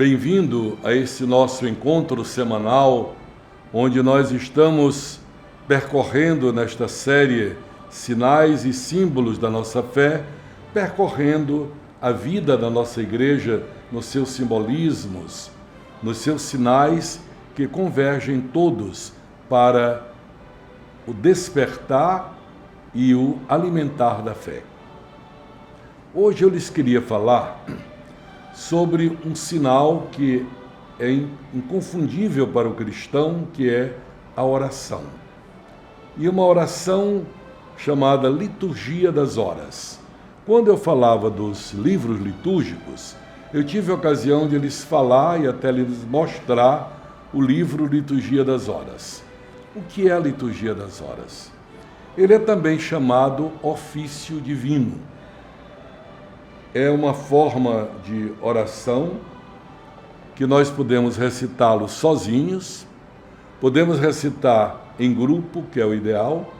Bem-vindo a esse nosso encontro semanal, onde nós estamos percorrendo nesta série Sinais e Símbolos da Nossa Fé, percorrendo a vida da nossa igreja nos seus simbolismos, nos seus sinais que convergem todos para o despertar e o alimentar da fé. Hoje eu lhes queria falar sobre um sinal que é inconfundível para o cristão, que é a oração. E uma oração chamada Liturgia das Horas. Quando eu falava dos livros litúrgicos, eu tive a ocasião de lhes falar e até lhes mostrar o livro Liturgia das Horas. O que é a Liturgia das Horas? Ele é também chamado ofício divino. É uma forma de oração que nós podemos recitá-lo sozinhos, podemos recitar em grupo, que é o ideal,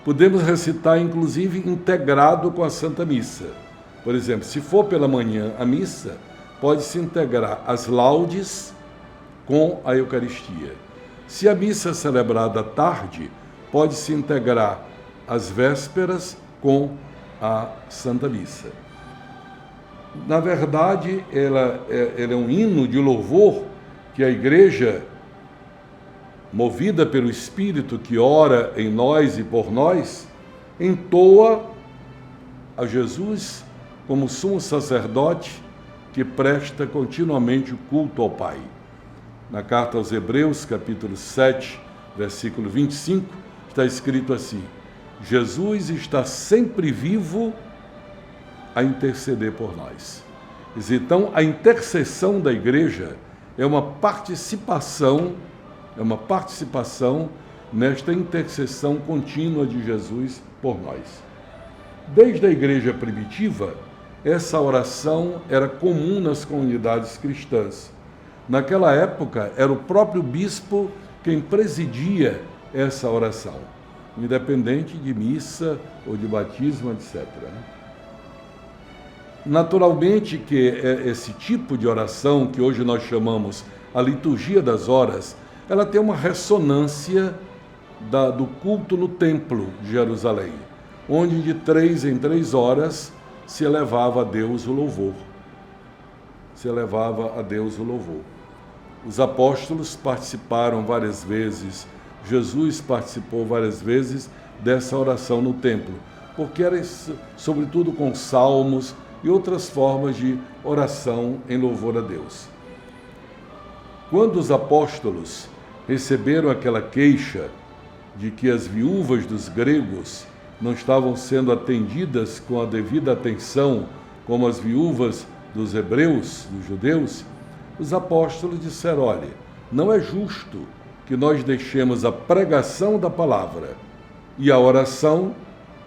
podemos recitar inclusive integrado com a Santa Missa. Por exemplo, se for pela manhã a missa, pode-se integrar as laudes com a Eucaristia. Se a missa é celebrada à tarde, pode-se integrar as vésperas com a Santa Missa. Na verdade, ela é um hino de louvor que a Igreja, movida pelo Espírito que ora em nós e por nós, entoa a Jesus como sumo sacerdote que presta continuamente o culto ao Pai. Na carta aos Hebreus, capítulo 7, versículo 25, está escrito assim: Jesus está sempre vivo a interceder por nós. Então, a intercessão da Igreja é uma participação nesta intercessão contínua de Jesus por nós. Desde a Igreja primitiva, essa oração era comum nas comunidades cristãs. Naquela época, era o próprio bispo quem presidia essa oração, independente de missa ou de batismo, etc. Naturalmente que esse tipo de oração, que hoje nós chamamos a Liturgia das Horas, ela tem uma ressonância do culto no Templo de Jerusalém, onde de 3 em 3 horas se elevava a Deus o louvor. Os apóstolos participaram várias vezes, Jesus participou várias vezes dessa oração no templo, porque era sobretudo com salmos e outras formas de oração em louvor a Deus. Quando os apóstolos receberam aquela queixa de que as viúvas dos gregos não estavam sendo atendidas com a devida atenção como as viúvas dos hebreus, dos judeus, os apóstolos disseram: olha, não é justo que nós deixemos a pregação da palavra e a oração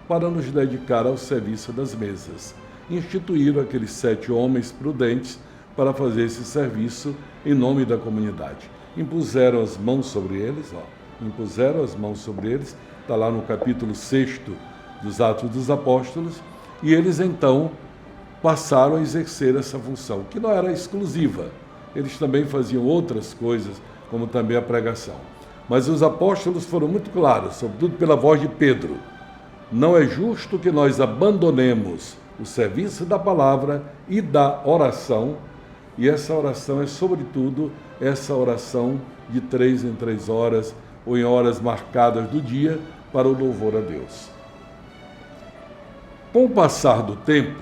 para nos dedicar ao serviço das mesas. Instituíram aqueles 7 homens prudentes para fazer esse serviço em nome da comunidade. Impuseram as mãos sobre eles, está lá no capítulo 6 dos Atos dos Apóstolos, e eles então passaram a exercer essa função, que não era exclusiva. Eles também faziam outras coisas, como também a pregação. Mas os apóstolos foram muito claros, sobretudo pela voz de Pedro: não é justo que nós abandonemos o serviço da palavra e da oração, e essa oração é, sobretudo, essa oração de 3 em 3 horas, ou em horas marcadas do dia, para o louvor a Deus. Com o passar do tempo,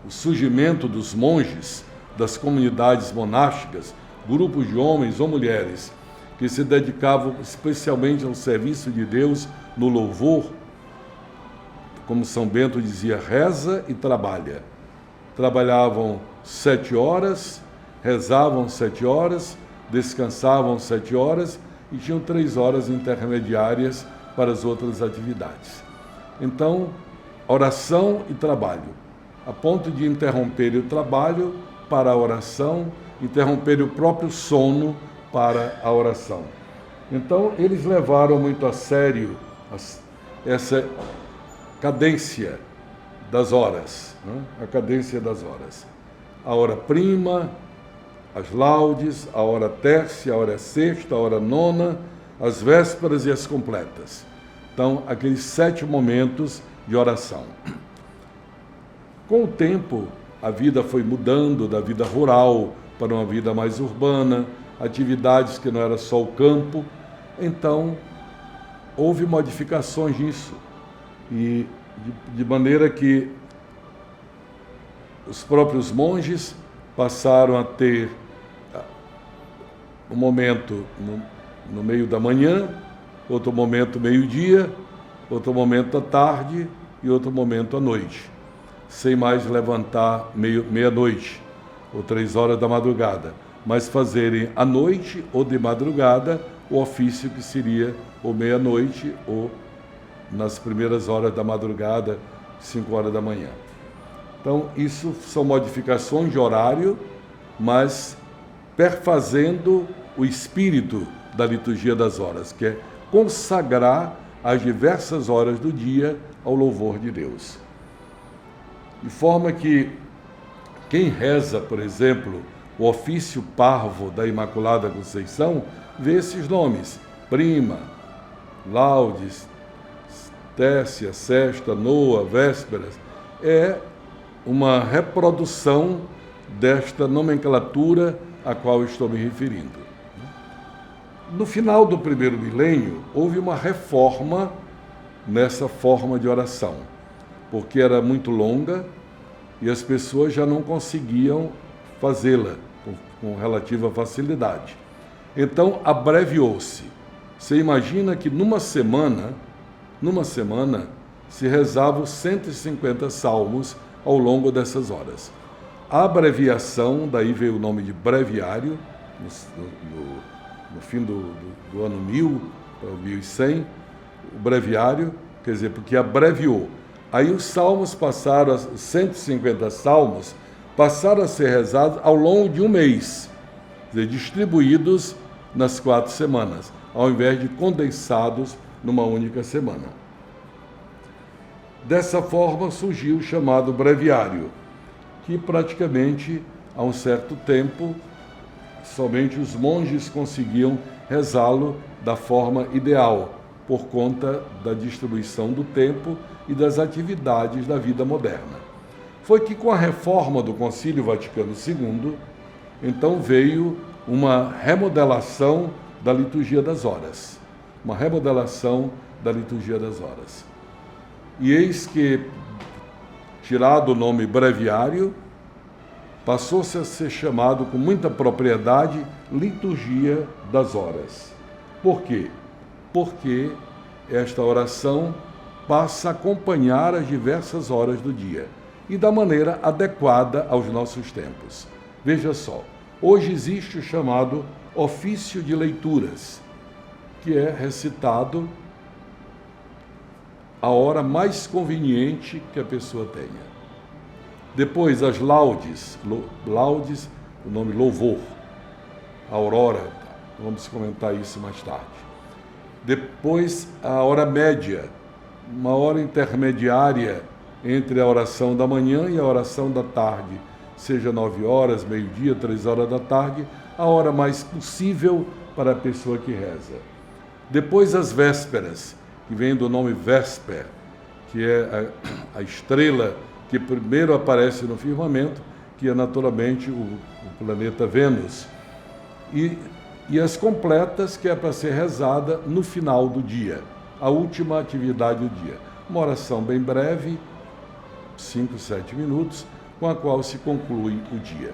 o surgimento dos monges, das comunidades monásticas, grupos de homens ou mulheres que se dedicavam especialmente ao serviço de Deus no louvor, como São Bento dizia, reza e trabalha. Trabalhavam 7 horas, rezavam 7 horas, descansavam 7 horas e tinham 3 horas intermediárias para as outras atividades. Então, oração e trabalho, a ponto de interromper o trabalho para a oração, interromper o próprio sono para a oração. Então, eles levaram muito a sério essa cadência das horas, né? A cadência das horas. A hora prima, as laudes, a hora tércia, a hora sexta, a hora nona, as vésperas e as completas. Então, aqueles 7 momentos de oração. Com o tempo, a vida foi mudando da vida rural para uma vida mais urbana, atividades que não era só o campo. Então, houve modificações nisso. E de maneira que os próprios monges passaram a ter um momento no meio da manhã, outro momento meio-dia, outro momento à tarde e outro momento à noite, sem mais levantar meia-noite ou 3 horas da madrugada, mas fazerem à noite ou de madrugada o ofício que seria ou meia-noite ou nas primeiras horas da madrugada, 5 horas da manhã. Então, isso são modificações de horário, mas perfazendo o espírito da liturgia das horas, que é consagrar as diversas horas do dia ao louvor de Deus. De forma que quem reza, por exemplo, o ofício parvo da Imaculada Conceição, vê esses nomes: prima, laudes, tércia, sexta, noa, vésperas. É uma reprodução desta nomenclatura a qual estou me referindo. No final do primeiro milênio, houve uma reforma nessa forma de oração, porque era muito longa e as pessoas já não conseguiam fazê-la com relativa facilidade. Então, abreviou-se. Você imagina que numa semana, se rezavam 150 salmos ao longo dessas horas. A abreviação, daí veio o nome de breviário, no fim do ano 1000, para o 1100, o breviário, quer dizer, porque abreviou. Aí os salmos passaram, 150 salmos, passaram a ser rezados ao longo de um mês, quer dizer, distribuídos nas 4 semanas, ao invés de condensados numa única semana. Dessa forma surgiu o chamado breviário, que praticamente, há um certo tempo, somente os monges conseguiam rezá-lo da forma ideal, por conta da distribuição do tempo e das atividades da vida moderna. Foi que com a reforma do Concílio Vaticano II, então veio uma remodelação da liturgia das horas. Uma remodelação da liturgia das horas. E eis que, tirado o nome breviário, passou-se a ser chamado com muita propriedade liturgia das horas. Por quê? Porque esta oração passa a acompanhar as diversas horas do dia e da maneira adequada aos nossos tempos. Veja só, hoje existe o chamado ofício de leituras, que é recitado a hora mais conveniente que a pessoa tenha. Depois, as laudes, o nome louvor, aurora, vamos comentar isso mais tarde. Depois, a hora média, uma hora intermediária entre a oração da manhã e a oração da tarde, seja 9 horas, meio-dia, 3 horas da tarde, a hora mais possível para a pessoa que reza. Depois, as vésperas, que vem do nome Vésper, que é a estrela que primeiro aparece no firmamento, que é naturalmente o planeta Vênus. E as completas, que é para ser rezada no final do dia, a última atividade do dia. Uma oração bem breve, 5, 7 minutos, com a qual se conclui o dia.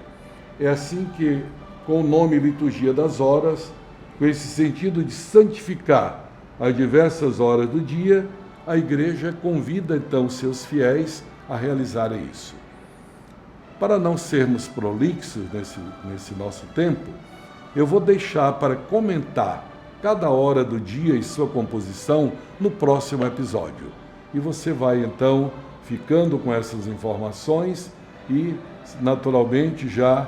É assim que, com o nome Liturgia das Horas, com esse sentido de santificar as diversas horas do dia, a Igreja convida então seus fiéis a realizarem isso. Para não sermos prolixos nesse nosso tempo, eu vou deixar para comentar cada hora do dia e sua composição no próximo episódio. E você vai então ficando com essas informações e, naturalmente, já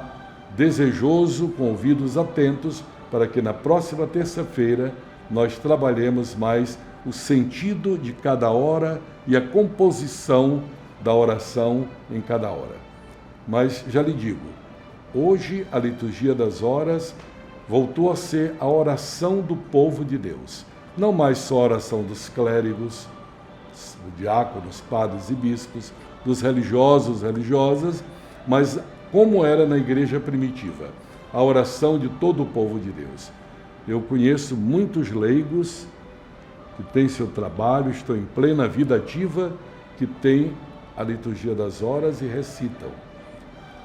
desejoso, com ouvidos atentos, para que na próxima terça-feira nós trabalhemos mais o sentido de cada hora e a composição da oração em cada hora. Mas já lhe digo, Hoje, a liturgia das horas voltou a ser a oração do povo de Deus. Não mais só a oração dos clérigos, diáconos, padres e bispos, dos religiosos, religiosas, mas como era na igreja primitiva, a oração de todo o povo de Deus. Eu conheço muitos leigos que têm seu trabalho, estão em plena vida ativa, que têm a liturgia das horas e recitam.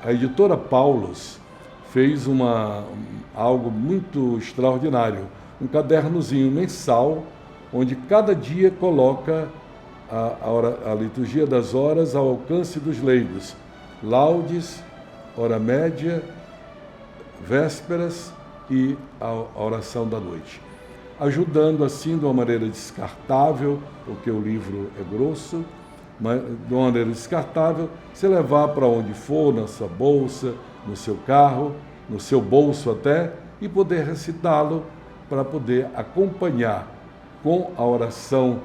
A editora Paulus fez algo muito extraordinário, um cadernozinho mensal, onde cada dia coloca a liturgia das horas ao alcance dos leigos. Laudes, hora média, vésperas e a oração da noite. Ajudando assim de uma maneira descartável, porque o livro é grosso, mas de uma maneira descartável, você levar para onde for, na sua bolsa, no seu carro, no seu bolso até, e poder recitá-lo para poder acompanhar com a oração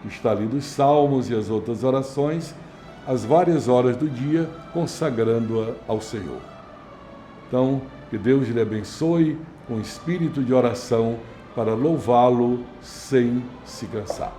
que está ali dos salmos e as outras orações, as várias horas do dia, consagrando-a ao Senhor. Então, que Deus lhe abençoe com espírito de oração para louvá-lo sem se cansar.